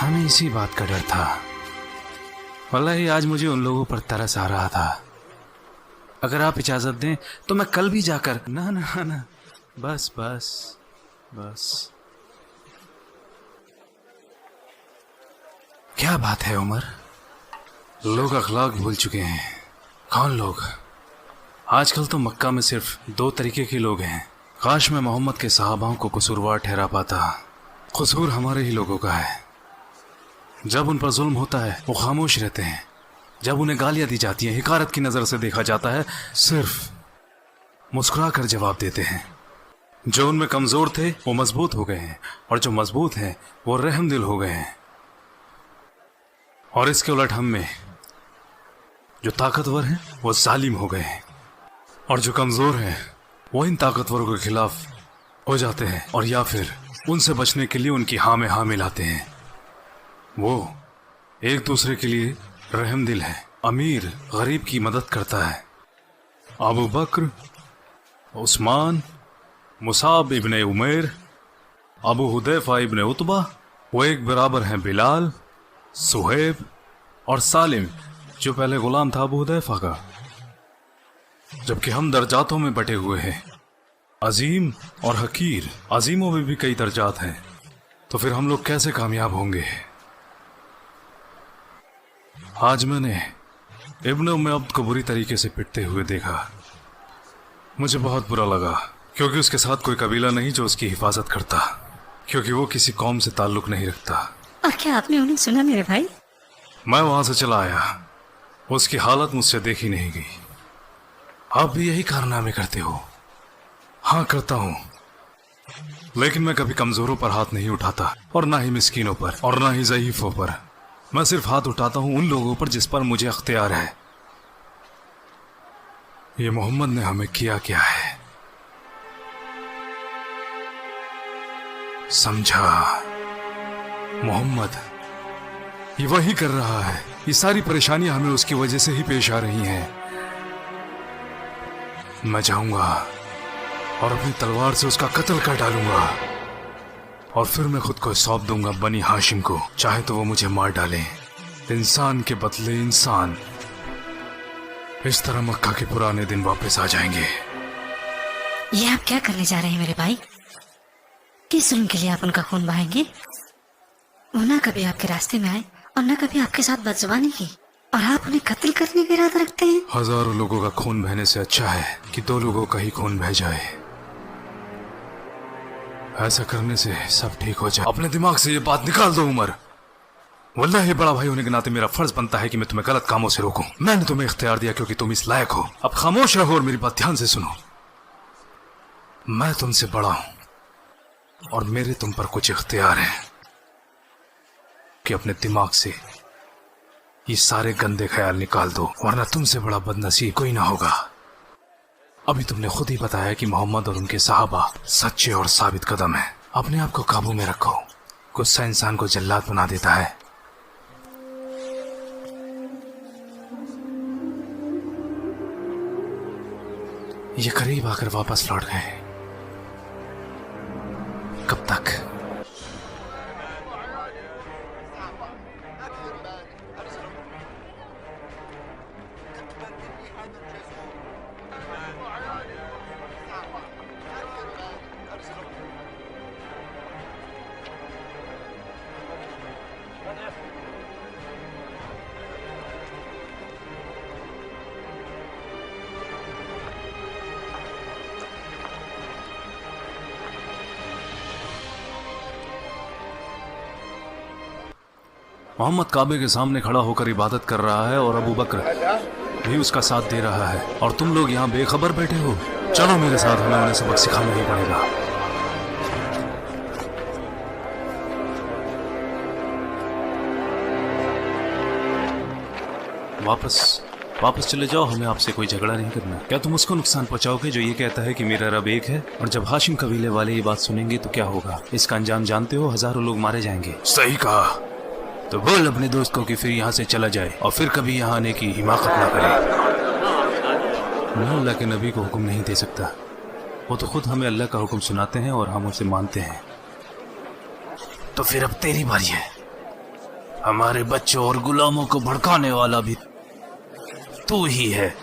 हमें इसी बात का डर था। वल्लाही आज मुझे उन लोगों पर तरस आ रहा था। अगर आप इजाजत दें तो मैं कल भी जाकर। ना ना ना, बस बस बस। क्या बात है उमर, लोग अखलाक भूल चुके हैं। कौन लोग? आजकल तो मक्का में सिर्फ दो तरीके के लोग हैं। काश मैं मोहम्मद के सहाबाओं को कसूरवार ठहरा पाता। कसूर हमारे ही लोगों का है। जब उन पर जुल्म होता है वो खामोश रहते हैं। जब उन्हें गालियां दी जाती हैं, हिकारत की नजर से देखा जाता है, सिर्फ मुस्कुरा कर जवाब देते हैं। जो उनमें कमजोर थे वो मजबूत हो गए हैं, और जो मजबूत हैं वो रहमदिल हो गए हैं। और इसके उलट हम में जो ताकतवर हैं वो जालिम हो गए हैं, और जो कमजोर हैं वो इन ताकतवरों के खिलाफ हो जाते हैं, और या फिर उनसे बचने के लिए उनकी हाँ में हाँ मिलाते हैं। वो एक दूसरे के लिए रहमदिल है। अमीर गरीब की मदद करता है। अबू बकर, उस्मान, मुसाब इब्ने उमैर, अबू हुदैफा इब्ने उतबा, वो एक बराबर हैं बिलाल, सुहेब और सालिम, जो पहले गुलाम था अबू हुदैफा का। जबकि हम दर्जातों में बटे हुए हैं, अजीम और हकीर। अजीमों में भी कई दर्जात हैं, तो फिर हम लोग कैसे कामयाब होंगे? आज मैंने इब्ने उम्मे अब्द को बुरी तरीके से पिटते हुए देखा। मुझे बहुत बुरा लगा, क्योंकि उसके साथ कोई कबीला नहीं जो उसकी हिफाजत करता, क्योंकि वो किसी कौम से ताल्लुक नहीं रखता। और क्या आपने उन्हें सुना मेरे भाई? मैं वहां से चला आया, उसकी हालत मुझसे देखी नहीं गई। आप भी यही कारनामे करते हो? हाँ करता हूँ, लेकिन मैं कभी कमजोरों पर हाथ नहीं उठाता, और ना ही मिस्कीनों पर, और ना ही ज़ईफों पर। मैं सिर्फ हाथ उठाता हूं उन लोगों पर जिस पर मुझे अख्तियार है। ये मोहम्मद ने हमें किया क्या है, समझा? मोहम्मद ये वही कर रहा है। ये सारी परेशानियां हमें उसकी वजह से ही पेश आ रही हैं। मैं जाऊंगा और अपनी तलवार से उसका कत्ल कर डालूंगा, और फिर मैं खुद को सौंप दूंगा बनी हाशिम को। चाहे तो वो मुझे मार डाले। इंसान के बदले इंसान। इस तरह मक्का के पुराने दिन वापस आ जाएंगे। ये आप क्या करने जा रहे हैं मेरे भाई? किस जुल्म के लिए आप उनका खून बहाएंगे? वो ना कभी आपके रास्ते में आए और ना कभी आपके साथ बदजुबानी की, और आप उन्हें कत्ल करने का इरादा रखते हैं। हजारों लोगों का खून बहने से अच्छा है कि दो लोगों का ही खून बह जाए। ऐसा करने से सब ठीक हो जाए। अपने दिमाग से ये बात निकाल दो उमर। वल्लाही बड़ा भाई होने के नाते मेरा फर्ज बनता है कि मैं तुम्हें गलत कामों से रोकूं। मैंने तुम्हें इख्तियार दिया क्योंकि तुम इस लायक हो। अब खामोश रहो और मेरी बात ध्यान से सुनो। मैं तुमसे बड़ा हूं और मेरे तुम पर कुछ इख्तियार है कि अपने दिमाग से ये सारे गंदे ख्याल निकाल दो, वरना तुमसे बड़ा बदनसीब कोई ना होगा। अभी तुमने खुद ही बताया कि मोहम्मद और उनके सहाबा सच्चे और साबित कदम हैं। अपने आप को काबू में रखो। गुस्सा इंसान को जल्लाद बना देता है। ये करीब आकर वापस लौट गए। कब तक? मोहम्मद काबे के सामने खड़ा होकर इबादत कर रहा है और अबू बकर भी उसका साथ दे रहा है, और तुम लोग यहाँ बेखबर बैठे हो। चलो मेरे साथ, हमें उन्हें सबक सिखाना ही पड़ेगा। वापस वापस चले जाओ, हमें आपसे कोई झगड़ा नहीं करना। क्या तुम उसको नुकसान पहुंचाओगे जो ये कहता है कि मेरा रब एक है? और जब हाशिम कबीले वाले ये बात सुनेंगे तो क्या होगा? इसका अंजाम जानते हो, हजारों लोग मारे जाएंगे। सही कहा। तो बोल अपने दोस्त को कि फिर यहाँ से चला जाए और फिर कभी यहाँ आने की हिमाकत ना करे। मैं अल्लाह के नबी को हुक्म नहीं दे सकता, वो तो खुद हमें अल्लाह का हुक्म सुनाते हैं और हम उसे मानते हैं। तो फिर अब तेरी बारी है। हमारे बच्चों और गुलामों को भड़काने वाला भी तू ही है।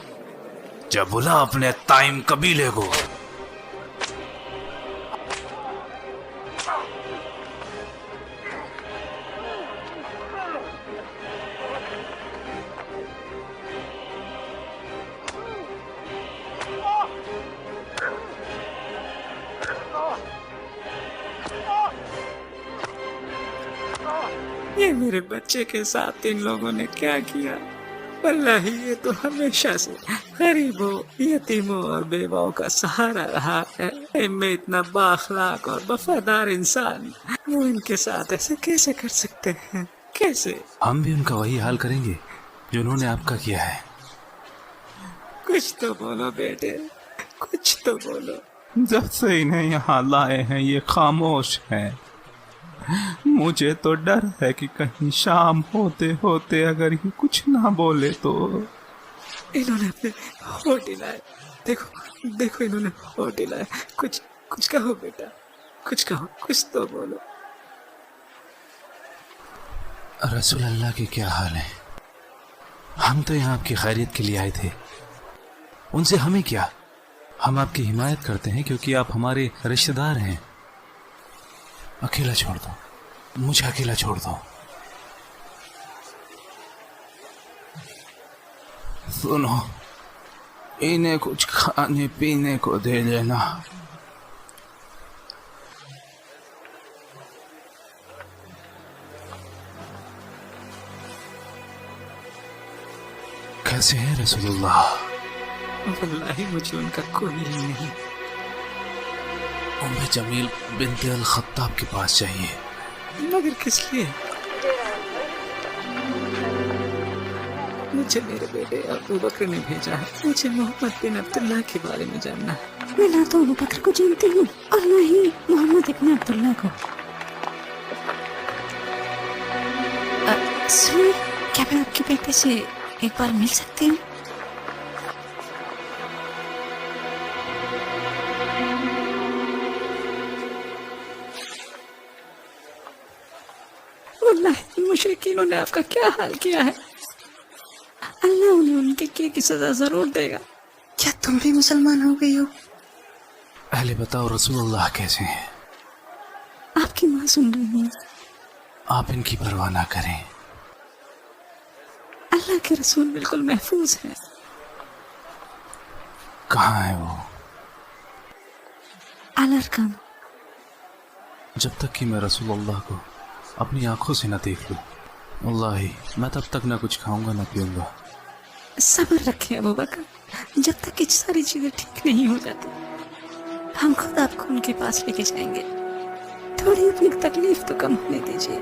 जब बुला अपने ताइम कबीले को। ये मेरे बच्चे के साथ इन लोगों ने क्या किया? वल्लाही ये तो हमेशा से गरीबों, यतीमों और बेवाओं का सहारा रहा है। इनमें इतना बाखलाक और वफादार इंसान, वो इनके साथ ऐसे कैसे कर सकते हैं? कैसे? हम भी उनका वही हाल करेंगे जो उन्होंने आपका किया है। कुछ तो बोलो बेटे, कुछ तो बोलो। जब से इन्हें यहाँ लाए हैं ये खामोश हैं। मुझे तो डर है कि कहीं शाम होते होते अगर ये कुछ ना बोले तो। इन्होंने अपने होठ हिलाए, देखो देखो इन्होंने होठ हिलाए। कुछ कुछ कहो बेटा, कुछ कहो, कुछ तो बोलो। रसूल अल्लाह की क्या हाल है? हम तो यहाँ आपकी खैरियत के लिए आए थे, उनसे हमें क्या? हम आपकी हिमायत करते हैं क्योंकि आप हमारे रिश्तेदार हैं। अकेला छोड़ दो, मुझे अकेला छोड़ दो। सुनो, इन्हें कुछ खाने पीने को दे देना। कैसे हैं रसूलुल्लाह? वल्लाही मुझे उनका कोई नहीं। उम्मे जमील बिन्ते अल खत्ताब के पास चाहिए। मगर किस लिए? मुझे मेरे बेटे अबू बकर ने भेजा है। मुझे मोहम्मद बिन अब्दुल्लाह के बारे में जानना है। मैं ना तो अबू बकर को जानती हूँ और ना ही मोहम्मद इब्न अब्दुल्लाह को। सुनिए, क्या मैं आपके बेटे से एक बार मिल सकती हूँ? वल्लाही मुशरिकीनों ने आपका क्या हाल किया है। अल्लाह उन्हें उनके किए की सजा जरूर देगा। क्या तुम भी मुसलमान हो गई हो? पहले बताओ रसूलुल्लाह कैसे हैं? आपकी माँ सुन रही है। आप इनकी परवाह ना करें। अल्लाह के रसूल बिल्कुल महफूज हैं। कहाँ है वो? अलरकम। जब तक कि मैं रसूलुल्लाह को अपनी आंखों से न देख लूं, वल्लाही मैं तब तक ना कुछ खाऊंगा ना पीऊंगा। सब्र रखें अबू बकर, जब तक ये सारी चीजें ठीक नहीं हो जाती हम खुद आपको उनके पास लेके जाएंगे। थोड़ी अपनी तकलीफ तो कम होने दीजिए।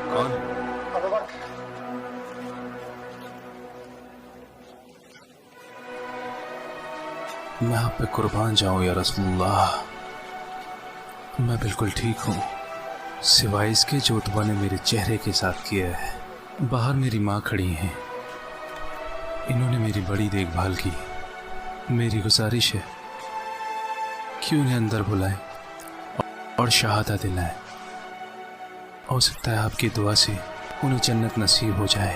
कौन? मैं आप पे कुर्बान जाऊं या रसूलुल्लाह। मैं बिल्कुल ठीक हूँ, सिवाय इसके जो तुबा ने मेरे चेहरे के साथ किया है। बाहर मेरी माँ खड़ी हैं, इन्होंने मेरी बड़ी देखभाल की। मेरी गुजारिश है कि उन्हें अंदर बुलाएं और शहादत दिलाएं। हो सकता है आपकी दुआ से उन्हें जन्नत नसीब हो जाए।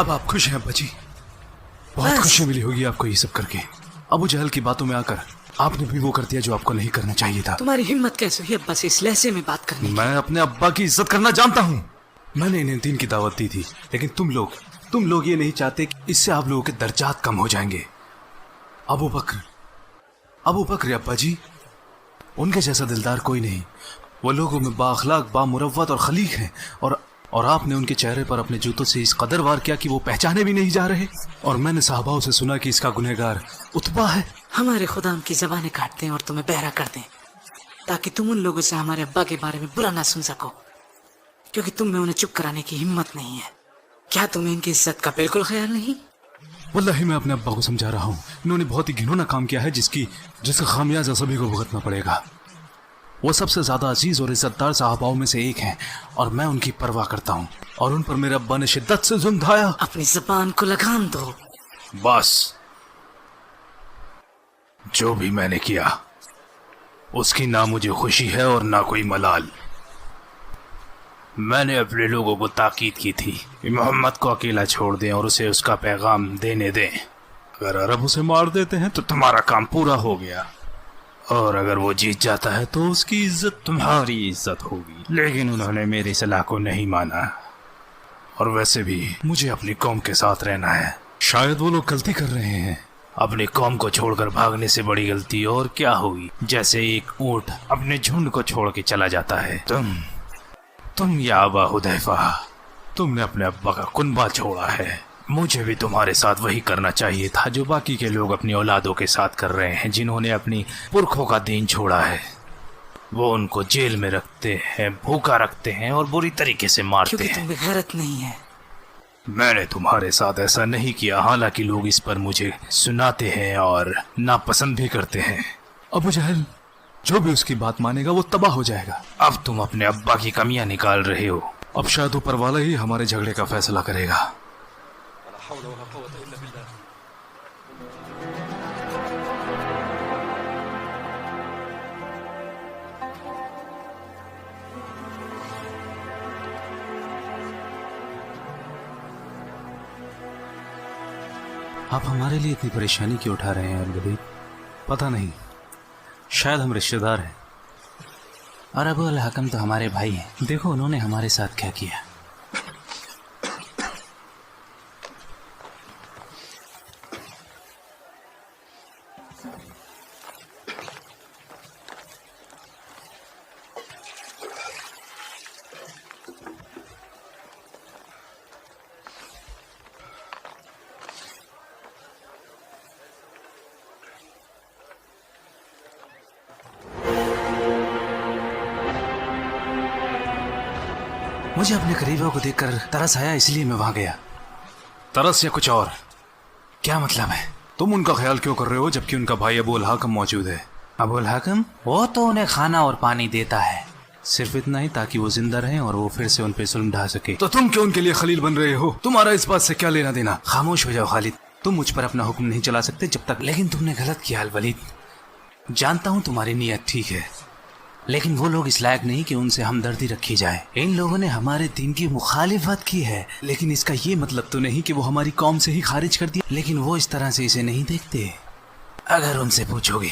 अब आप खुश हैं अब्बा जी? बहुत बस। खुशी मिली होगी आपको ये सब करके। अबू जहल की बातों में आकर आपने भी वो कर दिया जो आपको नहीं करना चाहिए था। तुम्हारी हिम्मत कैसे हुई अब्बा से इस लहजे में बात करने की? मैं अपने अब्बा की इज्जत करना जानता हूँ। मैंने इन्हें दीन की दावत दी थी, लेकिन तुम लोग ये नहीं चाहते कि इससे आप लोगों के दर्जात कम हो जाएंगे। अबू बकर अब्बा जी, उनके जैसा दिलदार कोई नहीं। वो लोगों में बाअखलाक, बामुरव्वत और खलीक हैं, और आपने उनके चेहरे पर अपने जूतों से इस कदर वार किया कि वो पहचाने भी नहीं जा रहे। और मैंने साहबाओं से सुना कि इसका गुनहगार उतबा है। हमारे खुदा उनकी जबानें काट दें और तुम्हें बहरा कर दें, ताकि तुम उन लोगों से हमारे अब्बा के बारे में बुरा ना सुन सको, क्योंकि तुम में उन्हें चुप कराने की हिम्मत नहीं है। क्या तुम्हें इनकी इज्जत का बिल्कुल ख्याल नहीं? वल्लाही मैं अपने अब्बा को समझा रहा हूँ। इन्होंने बहुत ही घिनौना काम किया है जिसका खामियाजा सभी को भुगतना पड़ेगा। वो सबसे ज्यादा अजीज और इज्जतदार साहबाओं में से एक हैं, और मैं उनकी परवाह करता हूँ। और उन पर मेरे अब्बा ने शिद्दत से जुल्म ढाया। अपनी जबान को लगाम दो। बस, जो भी मैंने किया उसकी ना मुझे खुशी है और ना कोई मलाल। मैंने अपने लोगों को ताकीद की थी कि मोहम्मद को अकेला छोड़ दें और उसे उसका पैगाम देने दें। अगर अरब उसे मार देते हैं तो तुम्हारा काम पूरा हो गया, और अगर वो जीत जाता है तो उसकी इज्जत तुम्हारी इज्जत होगी। लेकिन उन्होंने मेरी सलाह को नहीं माना, और वैसे भी मुझे अपनी कौम के साथ रहना है। शायद वो लोग गलती कर रहे हैं। अपनी कौम को छोड़कर भागने से बड़ी गलती और क्या होगी। जैसे एक ऊंट अपने झुंड को छोड़ के चला जाता है। तुम या अबा हुदैफा, तुमने अपने अब्बा का कुनबा छोड़ा है। मुझे भी तुम्हारे साथ वही करना चाहिए था जो बाकी के लोग अपनी औलादों के साथ कर रहे हैं, जिन्होंने अपनी पुरखों का दीन छोड़ा है। वो उनको जेल में रखते हैं, भूखा रखते हैं और बुरी तरीके से मारते क्योंकि हैं। तुम्हें गैरत नहीं है। मैंने तुम्हारे साथ ऐसा नहीं किया, हालांकि लोग इस पर मुझे सुनाते हैं और नापसंद भी करते हैं। अबू जहल जो भी उसकी बात मानेगा वो तबाह हो जाएगा। अब तुम अपने अब्बा की कमियां निकाल रहे हो। अब शायद ऊपर वाला ही हमारे झगड़े का फैसला करेगा। आप हमारे लिए इतनी परेशानी क्यों उठा रहे हैं अल-वलीद? पता नहीं, शायद हम रिश्तेदार हैं। और अबू अल हकम तो हमारे भाई हैं। देखो उन्होंने हमारे साथ क्या किया। मुझे अपने करीबियों को देखकर तरस आया, इसलिए मैं वहां गया। तरस या कुछ और? क्या मतलब है? तुम उनका ख्याल क्यों कर रहे हो जबकि उनका भाई अबू अल हकम मौजूद है? अबू अल हकम वो तो उन्हें खाना और पानी देता है, सिर्फ इतना ही ताकि वो जिंदा रहें और वो फिर से उन पे जुल्म ढा सके। तो तुम क्यों उनके लिए खलील बन रहे हो? तुम्हारा इस बात से क्या लेना देना? खामोश हो जाओ खालिद, तुम मुझ पर अपना हुक्म नहीं चला सकते जब तक। लेकिन तुमने गलत किया अल वलीद। जानता हूँ तुम्हारी नीयत ठीक है, लेकिन वो लोग इस लायक नहीं कि उनसे हमदर्दी रखी जाए। इन लोगों ने हमारे दीन की मुखालिफत की है। लेकिन इसका ये मतलब तो नहीं कि वो हमारी कौम से ही खारिज कर दिया। लेकिन वो इस तरह से इसे नहीं देखते। अगर उनसे पूछोगे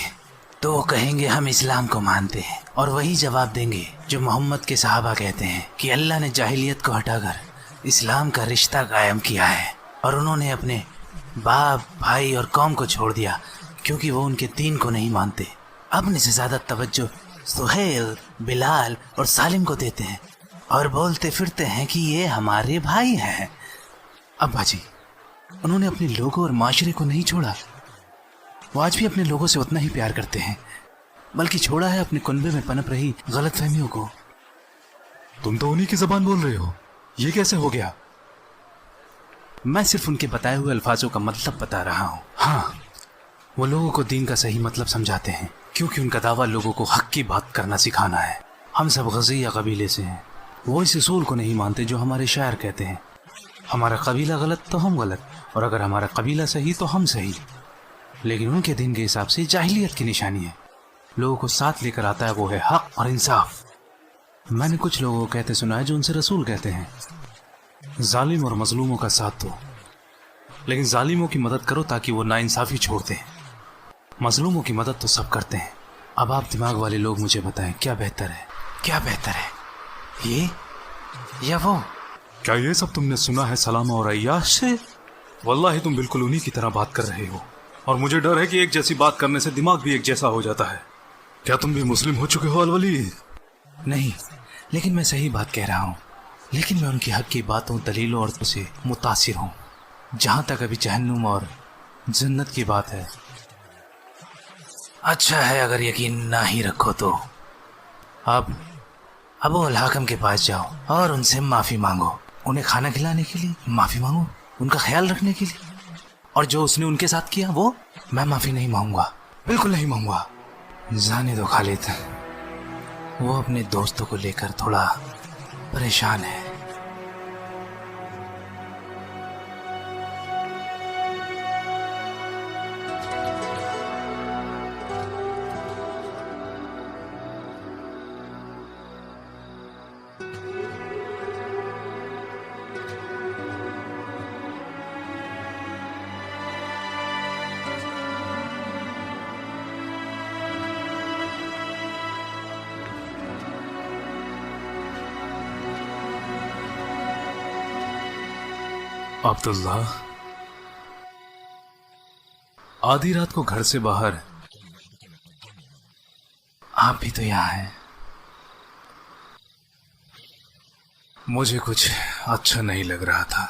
तो वो कहेंगे हम इस्लाम को मानते हैं, और वही जवाब देंगे जो मोहम्मद के सहाबा कहते हैं कि अल्लाह ने जाहिलियत को हटाकर इस्लाम का रिश्ता कायम किया है, और उन्होंने अपने बाप, भाई और कौम को छोड़ दिया क्योंकि वो उनके दीन को नहीं मानते। अपने से ज्यादा तवज्जो सुहेल, बिलाल और सालिम को देते हैं और बोलते फिरते हैं कि ये हमारे भाई हैं। अब्बा जी, उन्होंने अपने लोगों और माशरे को नहीं छोड़ा, वो आज भी अपने लोगों से उतना ही प्यार करते हैं, बल्कि छोड़ा है अपने कुनबे में पनप रही गलतफहमियों को। तुम तो उन्हीं की जबान बोल रहे हो, ये कैसे हो गया? मैं सिर्फ उनके बताए हुए अल्फाजों का मतलब बता रहा हूँ। हाँ, वो लोगों को दीन का सही मतलब समझाते हैं, क्योंकि उनका दावा लोगों को हक की बात करना सिखाना है। हम सब गज़िया कबीले से हैं। वो इस उसूल को नहीं मानते जो हमारे शायर कहते हैं, हमारा कबीला गलत तो हम गलत, और अगर हमारा कबीला सही तो हम सही। लेकिन उनके दिन के हिसाब से जाहिलियत की निशानी है। लोगों को साथ लेकर आता है वो है हक और इंसाफ। मैंने कुछ लोगों को कहते सुना है जो उनसे रसूल कहते हैं, जालिम और मजलूमों का साथ दो, लेकिन जालिमों की मदद करो ताकि वो नाइंसाफी छोड़ दें। मजलूमों की मदद तो सब करते हैं। अब आप दिमाग वाले लोग मुझे बताएं, क्या बेहतर है? क्या बेहतर है, ये या वो? क्या ये सब तुमने सुना है सलामा और अय्याश से? वल्लाही तुम बिल्कुल उन्हीं की तरह बात कर रहे हो, और मुझे डर है कि एक जैसी बात करने से दिमाग भी एक जैसा हो जाता है। क्या तुम भी मुस्लिम हो चुके हो अलवली? नहीं, लेकिन मैं सही बात कह रहा हूँ। लेकिन मैं उनकी हक की बातों, दलीलों और से मुतासिर हूँ। जहाँ तक अभी जहन्नुम और जन्नत की बात है, अच्छा है अगर यकीन ना ही रखो तो अब अबू अल हाकम के पास जाओ और उनसे माफ़ी मांगो। उन्हें खाना खिलाने के लिए माफ़ी मांगो, उनका ख्याल रखने के लिए, और जो उसने उनके साथ किया वो मैं माफ़ी नहीं मांगूंगा, बिल्कुल नहीं मांगूंगा। जाने दो खालिद, वो अपने दोस्तों को लेकर थोड़ा परेशान है। अब्दुल्ला, आधी रात को घर से बाहर। आप भी तो यहाँ हैं। मुझे कुछ अच्छा नहीं लग रहा था,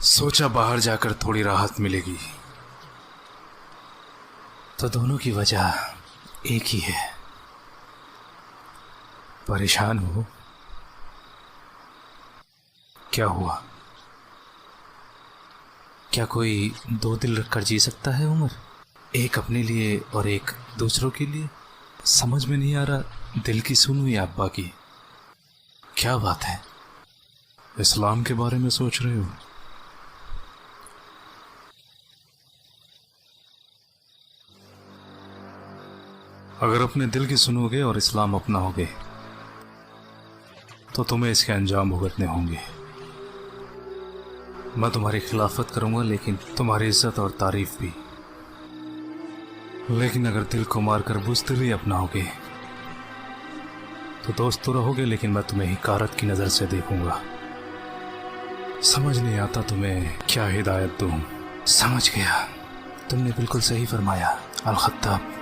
सोचा बाहर जाकर थोड़ी राहत मिलेगी। तो दोनों की वजह एक ही है, परेशान हो? क्या हुआ? क्या कोई दो दिल रखकर जी सकता है उमर? एक अपने लिए और एक दूसरों के लिए? समझ में नहीं आ रहा, दिल की सुन हुई अब्बा की। क्या बात है? इस्लाम के बारे में सोच रहे हो? अगर अपने दिल की सुनोगे और इस्लाम अपनाओगे तो तुम्हें इसके अंजाम भुगतने होंगे। मैं तुम्हारी खिलाफत करूंगा, लेकिन तुम्हारी इज्जत और तारीफ भी। लेकिन अगर दिल को मारकर बुज़दिली अपनाओगे तो दोस्त तो रहोगे, लेकिन मैं तुम्हें हिकारत की नजर से देखूंगा। समझ नहीं आता तुम्हें क्या हिदायत दूं। समझ गया, तुमने बिल्कुल सही फरमाया अल खत्ताब।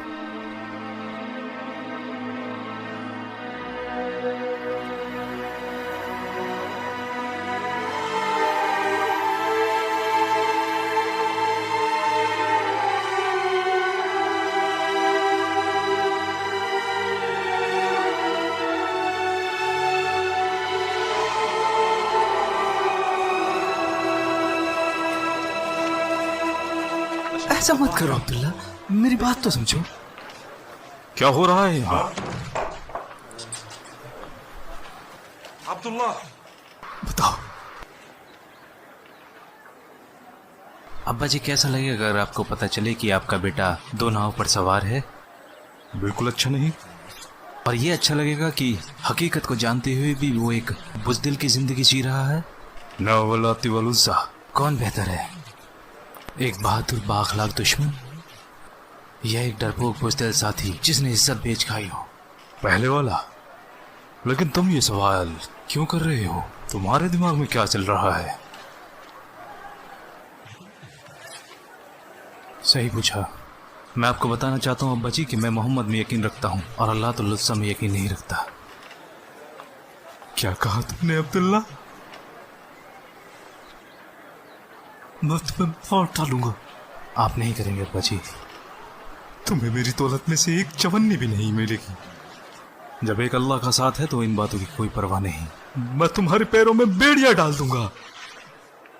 ऐसा मत करो अब्दुल्ला, मेरी बात तो समझो। क्या हो रहा है यहाँ? अब्दुल्ला, बताओ अब्बा जी, कैसा लगेगा अगर आपको पता चले कि आपका बेटा दो नाव पर सवार है? बिल्कुल अच्छा नहीं। और ये अच्छा लगेगा कि हकीकत को जानते हुए भी वो एक बुज़दिल की जिंदगी जी रहा है। ना वलाती वलुज़्ज़ा। कौन बेहतर है, एक बहादुर बाअखलाक दुश्मन या एक डरपोक बुज़दिल साथी जिसने इज्जत बेच खाई हो? पहले वाला। लेकिन तुम ये सवाल क्यों कर रहे हो? तुम्हारे दिमाग में क्या चल रहा है? सही पूछा। मैं आपको बताना चाहता हूँ अब्बा जी कि मैं मोहम्मद में यकीन रखता हूँ और अल्लाह तो लुत्सा में यकीन नहीं रखता। क्या कहा तुमने अब्दुल्ला? मैं तुम्हें मार डालूंगा। आप नहीं करेंगे अब्बा जी। तुम्हें मेरी दौलत में से एक चवन्नी भी नहीं मिलेगी। जब एक अल्लाह का साथ है तो इन बातों की कोई परवाह नहीं। मैं तुम्हारे पैरों में बेड़ियां डाल दूंगा।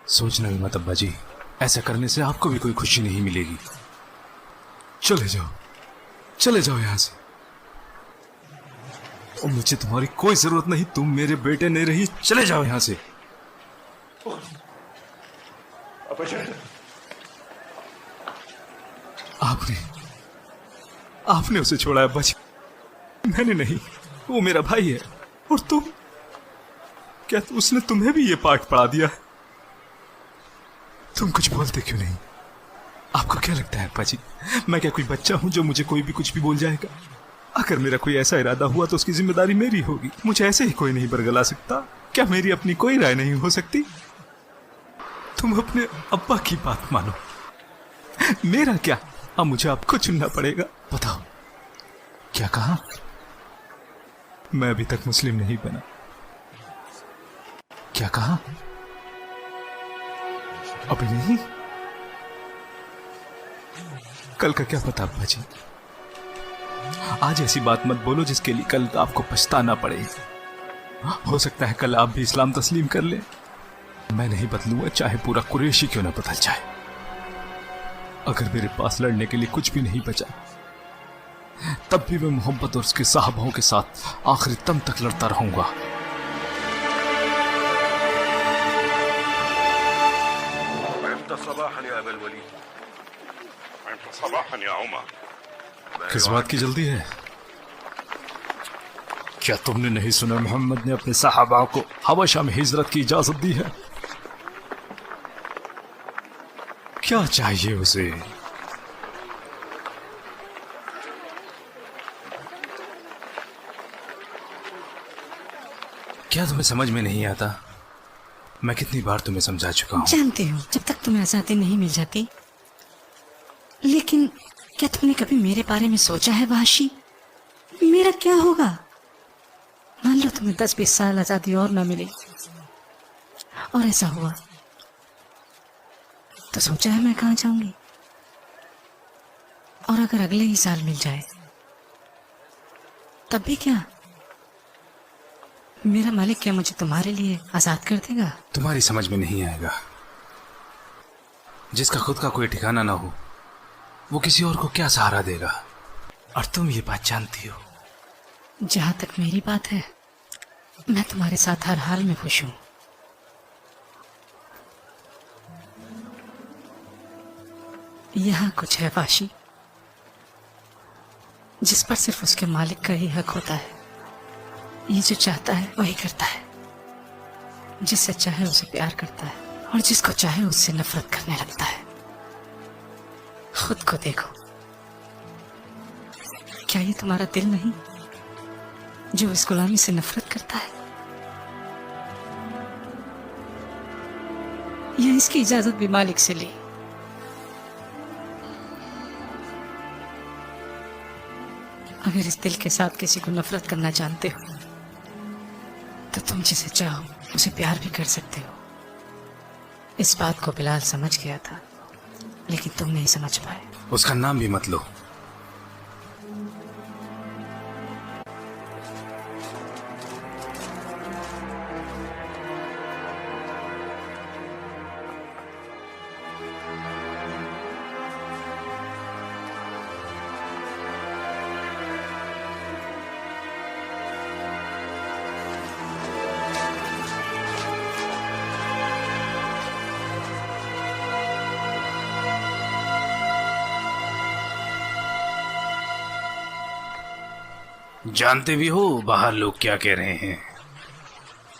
सोचना भी मत अब्बा जी, ऐसा करने से आपको भी कोई खुशी नहीं मिलेगी। चले जाओ यहां से। और मुझे तुम्हारी कोई जरूरत नहीं, तुम मेरे बेटे नहीं रही। चले जाओ यहां से। आपने उसे छोड़ा अब्बा जी, मैंने नहीं। वो मेरा भाई है। और तुम क्या उसने तुम्हें भी ये पाठ पढ़ा दिया? तुम कुछ बोलते क्यों नहीं? आपको क्या लगता है अब्बा जी, मैं क्या कोई बच्चा हूं जो मुझे कोई भी कुछ भी बोल जाएगा? अगर मेरा कोई ऐसा इरादा हुआ तो उसकी जिम्मेदारी मेरी होगी। मुझे ऐसे ही कोई नहीं बरगला सकता। क्या मेरी अपनी कोई राय नहीं हो सकती? तुम अपने अब्बा की बात मानो, मेरा क्या? अब मुझे आपको चुनना पड़ेगा। बताओ क्या कहा? मैं अभी तक मुस्लिम नहीं बना। क्या कहा? अभी नहीं? कल का क्या पता अब्बा जी। आज ऐसी बात मत बोलो जिसके लिए कल आपको पछताना पड़े। हो सकता है कल आप भी इस्लाम तस्लीम कर ले। मैं नहीं बदलूंगा, चाहे पूरा कुरैशी क्यों ना बदल जाए। अगर मेरे पास लड़ने के लिए कुछ भी नहीं बचा, तब भी मैं मोहब्बत और उसके साहबाओं के साथ आखिरी दम तक लड़ता रहूंगा। किस बात की जल्दी है? क्या तुमने नहीं सुना मोहम्मद ने अपने साहबा को हबशा में हिजरत की इजाजत दी है? क्या चाहिए उसे? क्या तुम्हें समझ में नहीं आता? मैं कितनी बार तुम्हें समझा चुका हूँ। जानती हूँ, जब तक तुम्हें आजादी नहीं मिल जाती। लेकिन क्या तुमने कभी मेरे बारे में सोचा है वाशी? मेरा क्या होगा? मान लो तुम्हें 10-20 साल आजादी और ना मिली, और ऐसा हुआ तो सोचा है मैं कहाँ जाऊंगी? और अगर अगले ही साल मिल जाए तब भी क्या? मेरा मालिक क्या मुझे तुम्हारे लिए आजाद कर देगा? तुम्हारी समझ में नहीं आएगा। जिसका खुद का कोई ठिकाना ना हो, वो किसी और को क्या सहारा देगा? और तुम ये बात जानती हो। जहां तक मेरी बात है, मैं तुम्हारे साथ हर हाल में खुश हूं। यहां कुछ है वाशी जिस पर सिर्फ उसके मालिक का ही हक होता है। ये जो चाहता है वही करता है, जिससे चाहे उसे प्यार करता है, और जिसको चाहे उससे नफरत करने लगता है। खुद को देखो, क्या ये तुम्हारा दिल नहीं जो इस गुलामी से नफरत करता है? या इसकी इजाजत भी मालिक से ली? अगर इस दिल के साथ किसी को नफरत करना जानते हो तो तुम जिसे चाहो उसे प्यार भी कर सकते हो। इस बात को बिलाल समझ गया था, लेकिन तुम नहीं समझ पाए। उसका नाम भी मत लो। जानते भी हो बाहर लोग क्या कह रहे हैं?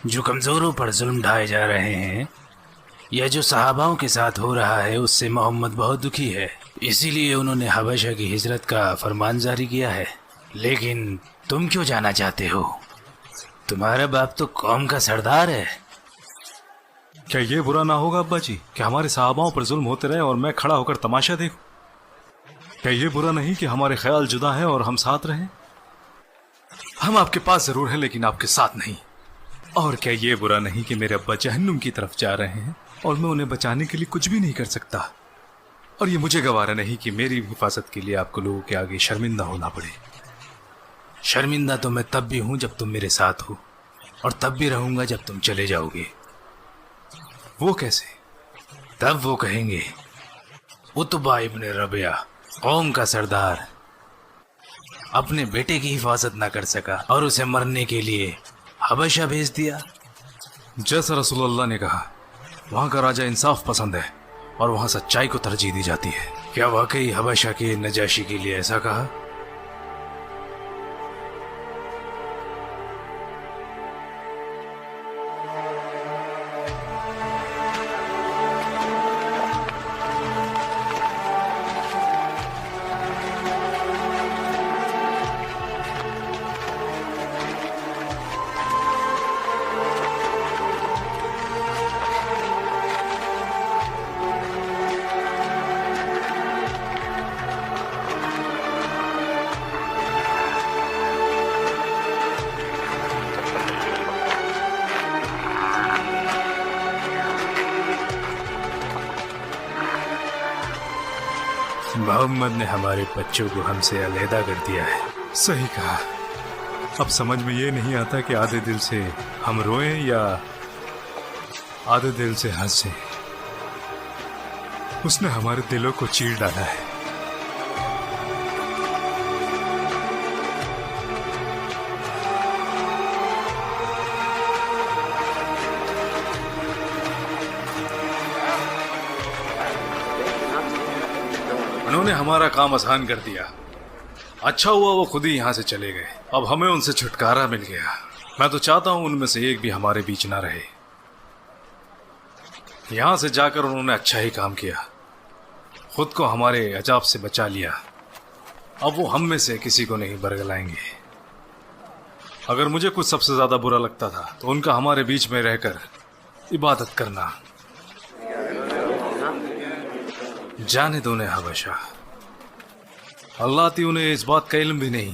जो कमजोरों पर जुल्म ढाए जा रहे हैं, या जो सहाबाओं के साथ हो रहा है, उससे मोहम्मद बहुत दुखी है। इसीलिए उन्होंने हबशा की हिजरत का फरमान जारी किया है। लेकिन तुम क्यों जाना चाहते हो? तुम्हारा बाप तो कौम का सरदार है। क्या ये बुरा ना होगा अब्बा जी कि हमारे सहाबाओं पर जुल्म होते रहे और मैं खड़ा होकर तमाशा देखूं? क्या ये बुरा नहीं कि हमारे ख्याल जुदा है और हम साथ रहें? हम आपके पास जरूर हैं, लेकिन आपके साथ नहीं। और क्या ये बुरा नहीं कि मेरे अब्बा जहन्नुम की तरफ जा रहे हैं और मैं उन्हें बचाने के लिए कुछ भी नहीं कर सकता? और ये मुझे गवारा नहीं कि मेरी हिफाजत के लिए आपको लोगों के आगे शर्मिंदा होना पड़े। शर्मिंदा तो मैं तब भी हूं जब तुम मेरे साथ हो, और तब भी रहूंगा जब तुम चले जाओगे। वो कैसे? तब वो कहेंगे उतबा इब्ने रबिया, कौम का सरदार, अपने बेटे की हिफाजत ना कर सका और उसे मरने के लिए हबशा भेज दिया। जैसा रसूलुल्लाह ने कहा, वहां का राजा इंसाफ पसंद है और वहां सच्चाई को तरजीह दी जाती है। क्या वाकई हबशा के नजाशी के लिए ऐसा कहा? मोहम्मद ने हमारे बच्चों को हमसे अलहदा कर दिया है। सही कहा। अब समझ में ये नहीं आता कि आधे दिल से हम रोएं या आधे दिल से हंसें। उसने हमारे दिलों को चीर डाला है। उन्होंने हमारा काम आसान कर दिया। अच्छा हुआ वो खुद ही यहाँ से चले गए। अब हमें उनसे छुटकारा मिल गया। मैं तो चाहता हूँ उनमें से एक भी हमारे बीच ना रहे। यहाँ से जाकर उन्होंने अच्छा ही काम किया, खुद को हमारे अजाब से बचा लिया। अब वो हम में से किसी को नहीं बरगलाएंगे। अगर मुझे कुछ सबसे ज्यादा बुरा लगता था तो उनका हमारे बीच में रहकर इबादत करना। जाने दो उन्हें हबशा। अल्लाह ती उन्हें इस बात का इल्म भी नहीं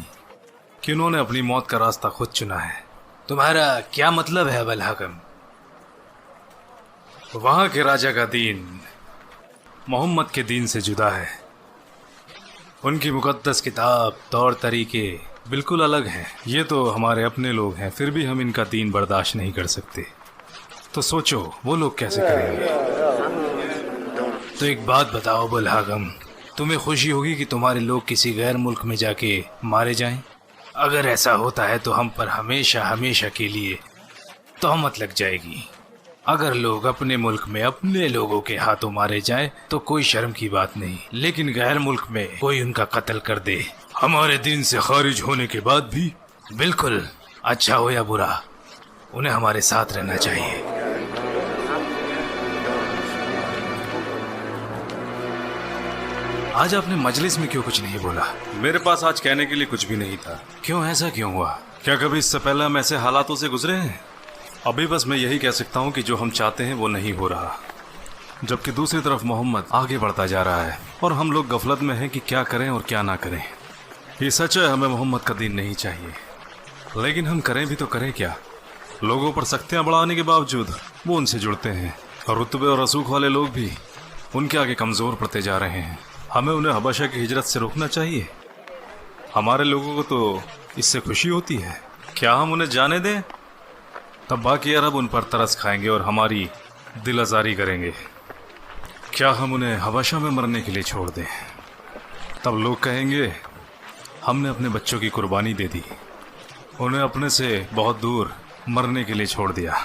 कि उन्होंने अपनी मौत का रास्ता खुद चुना है। तुम्हारा क्या मतलब है अबुल हकम? वहां के राजा का दीन मोहम्मद के दीन से जुदा है। उनकी मुकद्दस किताब, तौर तरीके बिल्कुल अलग हैं। ये तो हमारे अपने लोग हैं, फिर भी हम इनका दीन बर्दाश्त नहीं कर सकते। तो सोचो वो लोग कैसे करेंगे। तो एक बात बताओ अबुल हकम, तुम्हें खुशी होगी कि तुम्हारे लोग किसी गैर मुल्क में जाके मारे जाएं? अगर ऐसा होता है तो हम पर हमेशा हमेशा के लिए तहमत लग जाएगी। अगर लोग अपने मुल्क में अपने लोगों के हाथों मारे जाएं तो कोई शर्म की बात नहीं, लेकिन गैर मुल्क में कोई उनका कत्ल कर दे हमारे दीन से खारिज होने के बाद भी, बिल्कुल अच्छा हो या बुरा, उन्हें हमारे साथ रहना चाहिए। आज आपने मजलिस में क्यों कुछ नहीं बोला? मेरे पास आज कहने के लिए कुछ भी नहीं था। क्यों, ऐसा क्यों हुआ? क्या कभी इससे पहले हम ऐसे हालातों से गुजरे हैं? अभी बस मैं यही कह सकता हूँ कि जो हम चाहते हैं वो नहीं हो रहा, जबकि दूसरी तरफ मोहम्मद आगे बढ़ता जा रहा है और हम लोग गफलत में हैं कि क्या करें और क्या ना करें। ये सच है, हमें मोहम्मद का दीन नहीं चाहिए, लेकिन हम करें भी तो करें क्या? लोगों पर सख्तियाँ बढ़ाने के बावजूद वो उनसे जुड़ते हैं और रुतबे और रसूख वाले लोग भी उनके आगे कमज़ोर पड़ते जा रहे हैं। हमें उन्हें हबशा की हिजरत से रोकना चाहिए। हमारे लोगों को तो इससे खुशी होती है। क्या हम उन्हें जाने दें? तब बाकी अरब उन पर तरस खाएंगे और हमारी दिल आज़ारी करेंगे। क्या हम उन्हें हबशा में मरने के लिए छोड़ दें? तब लोग कहेंगे हमने अपने बच्चों की कुर्बानी दे दी, उन्हें अपने से बहुत दूर मरने के लिए छोड़ दिया।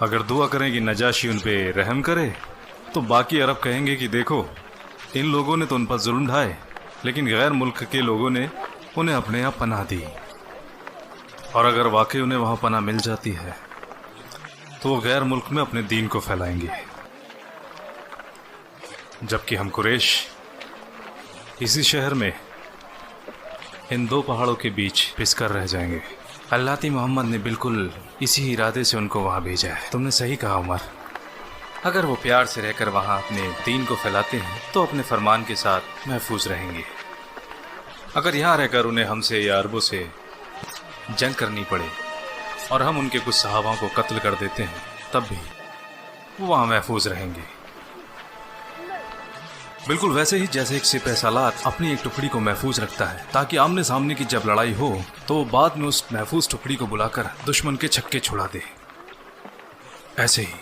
अगर दुआ करें कि नजाशी उन पे रहम करे तो बाकी अरब कहेंगे कि देखो, इन लोगों ने तो उन पर जुल्म ढाए, लेकिन गैर मुल्क के लोगों ने उन्हें अपने यहाँ पनाह दी। और अगर वाकई उन्हें वहाँ पनाह मिल जाती है तो वो गैर मुल्क में अपने दीन को फैलाएंगे, जबकि हम कुरैश इसी शहर में इन दो पहाड़ों के बीच पिसकर रह जाएंगे। अल्लाह ती मोहम्मद ने बिल्कुल इसी इरादे से उनको वहाँ भेजा है। तुमने सही कहा उमर। अगर वो प्यार से रहकर वहाँ अपने दीन को फैलाते हैं तो अपने फरमान के साथ महफूज रहेंगे। अगर यहाँ रहकर उन्हें हमसे या अरबों से जंग करनी पड़े और हम उनके कुछ सहाबाओं को कत्ल कर देते हैं, तब भी वो वहाँ महफूज रहेंगे। बिल्कुल वैसे ही जैसे एक सिपह सालार अपनी एक टुकड़ी को महफूज रखता है ताकि आमने सामने की जब लड़ाई हो तो वो बाद में उस महफूज टुकड़ी को बुलाकर दुश्मन के छक्के छुड़ा दे। ऐसे ही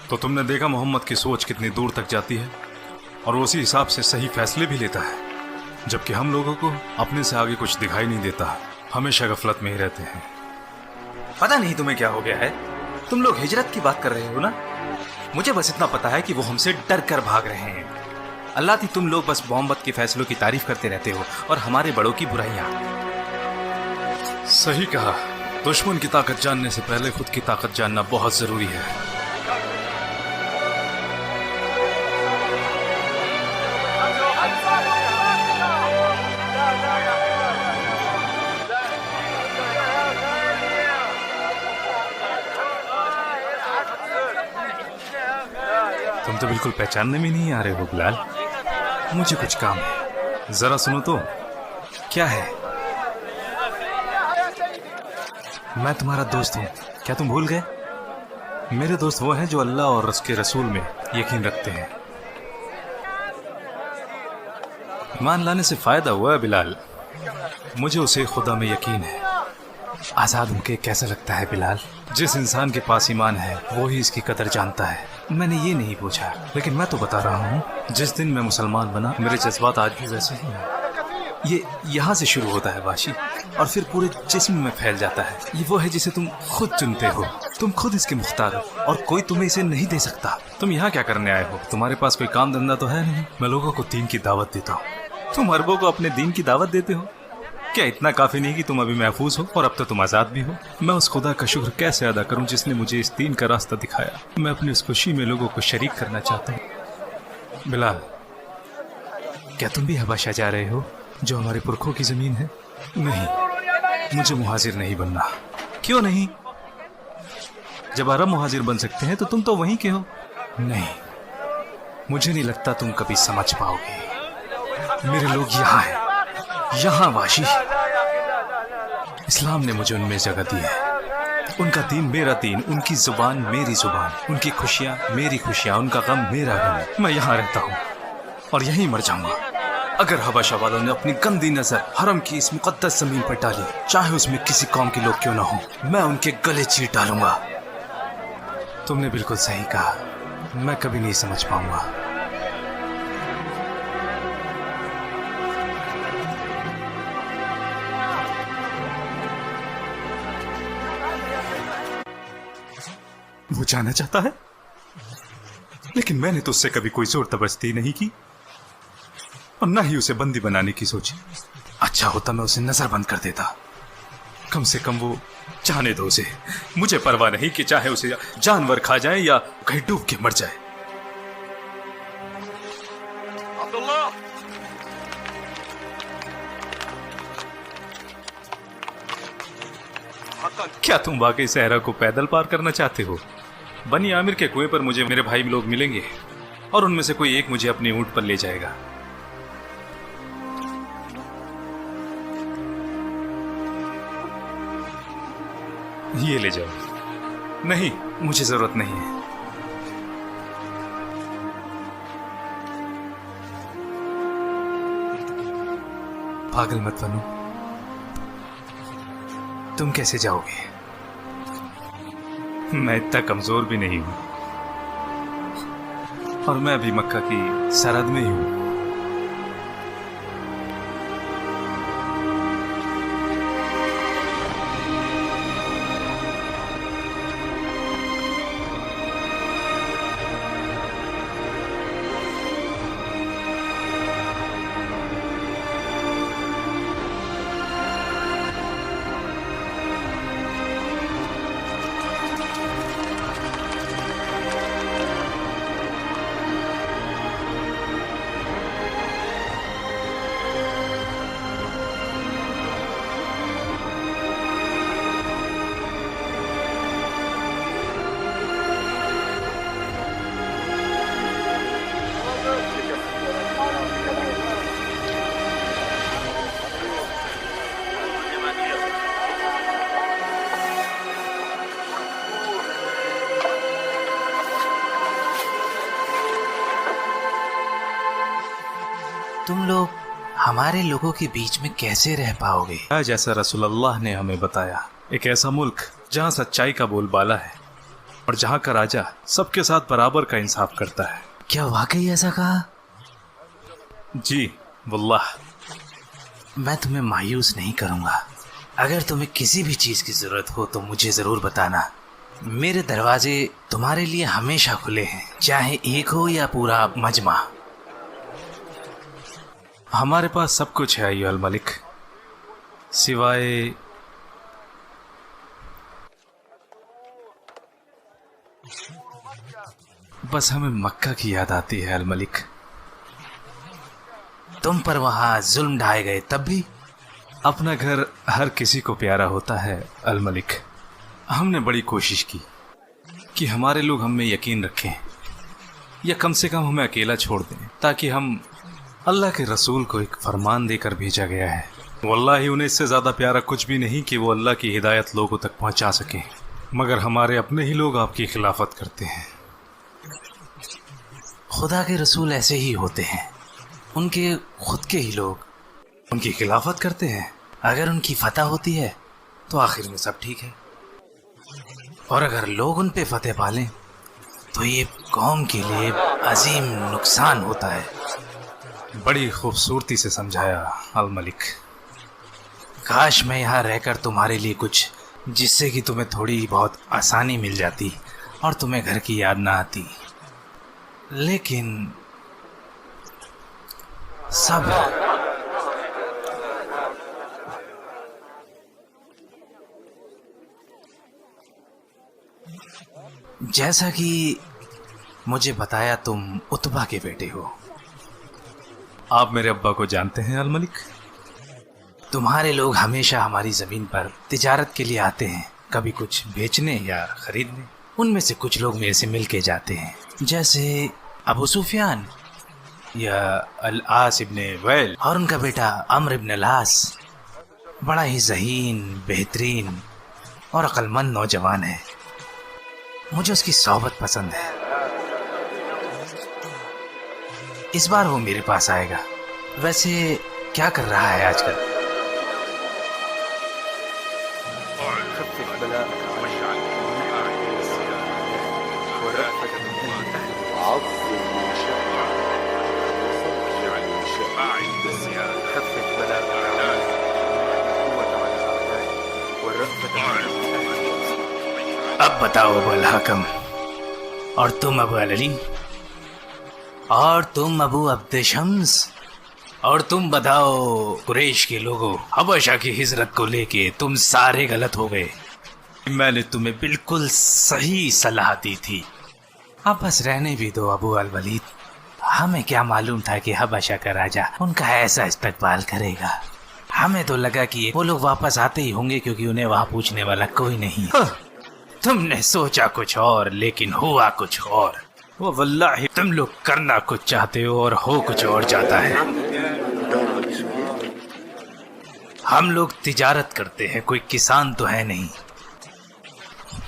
तो तुमने देखा मोहम्मद की सोच कितनी दूर तक जाती है और वो उसी हिसाब से सही फैसले भी लेता है, जबकि हम लोगों को अपने से आगे कुछ दिखाई नहीं देता, हमेशा गफलत में ही रहते हैं। पता नहीं तुम्हें क्या हो गया है, तुम लोग हिजरत की बात कर रहे हो ना। मुझे बस इतना पता है कि वो हमसे डर कर भाग रहे हैं। अल्लाह थी तुम लोग बस मोहम्मद के फैसलों की तारीफ करते रहते हो और हमारे बड़ों की बुराइयां। सही कहा, दुश्मन की ताकत जानने से पहले खुद की ताकत जानना बहुत जरूरी है। तुम तो बिल्कुल पहचानने में नहीं आ रहे हो बिलाल। मुझे कुछ काम है, जरा सुनो तो। क्या है? मैं तुम्हारा दोस्त हूँ, क्या तुम भूल गए? मेरे दोस्त वो हैं जो अल्लाह और उसके रसूल में यकीन रखते हैं। ईमान लाने से फायदा हुआ है बिलाल, मुझे उसे खुदा में यकीन है। आजाद होके कैसा लगता है बिलाल? जिस इंसान के पास ईमान है वो ही इसकी कदर जानता है। मैंने ये नहीं पूछा, लेकिन मैं तो बता रहा हूँ, जिस दिन मैं मुसलमान बना मेरे जज्बात आज भी वैसे ही हैं। ये यहाँ से शुरू होता है वाशी और फिर पूरे जिस्म में फैल जाता है। ये वो है जिसे तुम खुद चुनते हो, तुम खुद इसके मुख्तार हो और कोई तुम्हें इसे नहीं दे सकता। तुम यहाँ क्या करने आए हो? तुम्हारे पास कोई काम धंधा तो है नहीं। मैं लोगों को दीन की दावत देता हूँ। तुम अरबों को अपने दीन की दावत देते हो? क्या इतना काफी नहीं कि तुम अभी महफूज हो और अब तो तुम आजाद भी हो? मैं उस खुदा का शुक्र कैसे अदा करूं जिसने मुझे इस दीन का रास्ता दिखाया। मैं अपनी उस खुशी में लोगों को शरीक करना चाहता हूं। बिलाल, क्या तुम भी हबशा जा रहे हो जो हमारे पुरखों की जमीन है? नहीं, मुझे मुहाजिर नहीं बनना। क्यों नहीं? जब अरब मुहाजिर बन सकते हैं तो तुम तो वहीं के हो। नहीं, मुझे नहीं लगता तुम कभी समझ पाओगे। मेरे लोग यहाँ हैं, यहाँ वाशी। इस्लाम ने मुझे उनमें जगह दी है। उनका दीन मेरा दीन, उनकी जुबान मेरी जुबान, उनकी खुशियाँ मेरी खुशियाँ, उनका गम मेरा गम। मैं यहाँ रहता हूँ और यहीं मर जाऊंगा। अगर हबशा वालों ने अपनी गंदी नजर हरम की इस मुकद्दस जमीन पर डाली, चाहे उसमें किसी कौम के लोग क्यों ना हो, मैं उनके गले चीर डालूंगा। तुमने बिल्कुल सही कहा, मैं कभी नहीं समझ पाऊंगा। वो जाना चाहता है, लेकिन मैंने तो उससे कभी कोई जोर जबरदस्ती नहीं की और ना ही उसे बंदी बनाने की सोची। अच्छा होता मैं उसे नजरबंद कर देता। कम से कम वो जाने दो उसे। मुझे परवाह नहीं कि चाहे उसे जानवर खा जाए या कहीं डूब के मर जाए। अब्दुल्ला, क्या तुम वाकई सहरा को पैदल पार करना चाहते हो? बनी आमिर के कुएं पर मुझे मेरे भाई लोग मिलेंगे और उनमें से कोई एक मुझे अपनी ऊंट पर ले जाएगा। ये ले जाओ। नहीं, मुझे जरूरत नहीं है। पागल मत बनो, तुम कैसे जाओगे? मैं इतना कमजोर भी नहीं हूं और मैं भी मक्का की सरहद में ही हूं। तुम लोग हमारे लोगों के बीच में कैसे रह पाओगे? जैसा रसूलुल्लाह ने हमें बताया, एक ऐसा मुल्क जहाँ सच्चाई का बोलबाला है और जहाँ का राजा सबके साथ बराबर का इंसाफ करता है। क्या वाकई ऐसा कहा? जी वल्लाह। मैं तुम्हें मायूस नहीं करूंगा। अगर तुम्हें किसी भी चीज की जरूरत हो तो मुझे जरूर बताना। मेरे दरवाजे तुम्हारे लिए हमेशा खुले हैं, चाहे एक हो या पूरा मजमा। हमारे पास सब कुछ है अय्युहल मलिक, सिवाय बस हमें मक्का की याद आती है अल मलिक। तुम पर वहां जुल्म ढाए गए तब भी? अपना घर हर किसी को प्यारा होता है अल मलिक। हमने बड़ी कोशिश की कि हमारे लोग हम में यकीन रखें, या कम से कम हमें अकेला छोड़ दें, ताकि हम अल्लाह के रसूल को एक फरमान देकर भेजा गया है। वल्लाही उन्हें इससे ज़्यादा प्यारा कुछ भी नहीं कि वो अल्लाह की हिदायत लोगों तक पहुंचा सकें, मगर हमारे अपने ही लोग आपकी खिलाफत करते हैं। खुदा के रसूल ऐसे ही होते हैं, उनके खुद के ही लोग उनकी खिलाफत करते हैं। अगर उनकी फतह होती है तो आखिर में सब ठीक है, और अगर लोग उन पे फतेह पालें तो ये कौम के लिए अजीम नुकसान होता है। बड़ी खूबसूरती से समझाया अल मलिक। काश मैं यहाँ रहकर तुम्हारे लिए कुछ, जिससे कि तुम्हें थोड़ी बहुत आसानी मिल जाती और तुम्हें घर की याद ना आती, लेकिन सब जैसा कि मुझे बताया तुम उतबा के बेटे हो। आप मेरे अब्बा को जानते हैं अल मलिक? तुम्हारे लोग हमेशा हमारी जमीन पर तिजारत के लिए आते हैं, कभी कुछ बेचने या खरीदने। उनमें से कुछ लोग मेरे से मिल के जाते हैं, जैसे अबू सुफियान या अल आस इब्ने वैल और उनका बेटा अम्र इब्न लास। बड़ा ही ज़हीन, बेहतरीन और अक्लमंद नौजवान है। मुझे उसकी सोहबत पसंद है। इस बार वो मेरे पास आएगा। वैसे क्या कर रहा है आजकल? अब बताओ अबू अल हकम, और तुम अबू अल अली, और तुम अबू अब्द शम्स, और तुम बताओ कुरैश के लोगों, हबशा की हिजरत को लेके तुम सारे गलत हो गए। मैंने तुम्हें बिल्कुल सही सलाह दी थी। अब बस रहने भी दो अबू अल वलीद। हमें क्या मालूम था कि हबशा का राजा उनका ऐसा इस्तकबाल करेगा। हमें तो लगा कि वो लोग वापस आते ही होंगे, क्योंकि उन्हें वहां पूछने वाला कोई नहीं। तुमने सोचा कुछ और, लेकिन हुआ कुछ और। वो वल्लाही तुम लोग करना कुछ चाहते हो और हो कुछ और जाता है। हम लोग तिजारत करते हैं, कोई किसान तो है नहीं।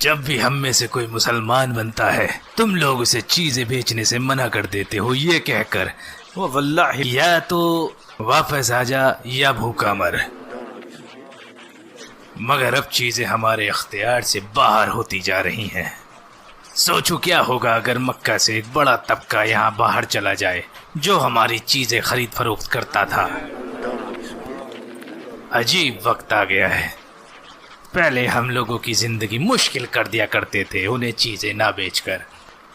जब भी हम में से कोई मुसलमान बनता है, तुम लोग उसे चीजें बेचने से मना कर देते हो, ये कहकर वो वल्लाही या तो वापस आ जा या भूखा मर। मगर अब चीजें हमारे अख्तियार से बाहर होती जा रही हैं। सोचो क्या होगा अगर मक्का से एक बड़ा तबका यहाँ बाहर चला जाए, जो हमारी चीजें खरीद फरोख्त करता था। अजीब वक्त आ गया है। पहले हम लोगों की जिंदगी मुश्किल कर दिया करते थे उन्हें चीजें ना बेचकर,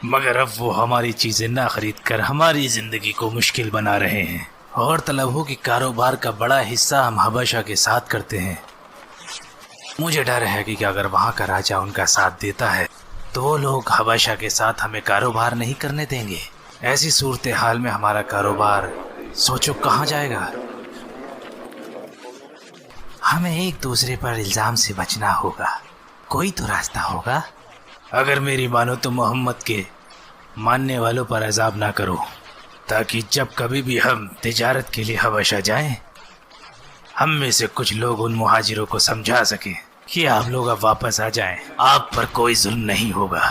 मगर अब वो हमारी चीजें ना खरीद कर हमारी जिंदगी को मुश्किल बना रहे हैं। और तलब हो कि कारोबार का बड़ा हिस्सा हम हबशा के साथ करते हैं। मुझे डर है कि अगर वहाँ का राजा उनका साथ देता है तो वो लोग हबशा के साथ हमें कारोबार नहीं करने देंगे। ऐसी सूरत हाल में हमारा कारोबार सोचो कहाँ जाएगा। हमें एक दूसरे पर इल्जाम से बचना होगा, कोई तो रास्ता होगा। अगर मेरी मानो तो मोहम्मद के मानने वालों पर अजाब ना करो, ताकि जब कभी भी हम तिजारत के लिए हबशा जाएं, हम में से कुछ लोग उन मुहाजिरों को समझा सके कि आप लोग अब वापस आ जाएं, आप पर कोई जुल्म नहीं होगा।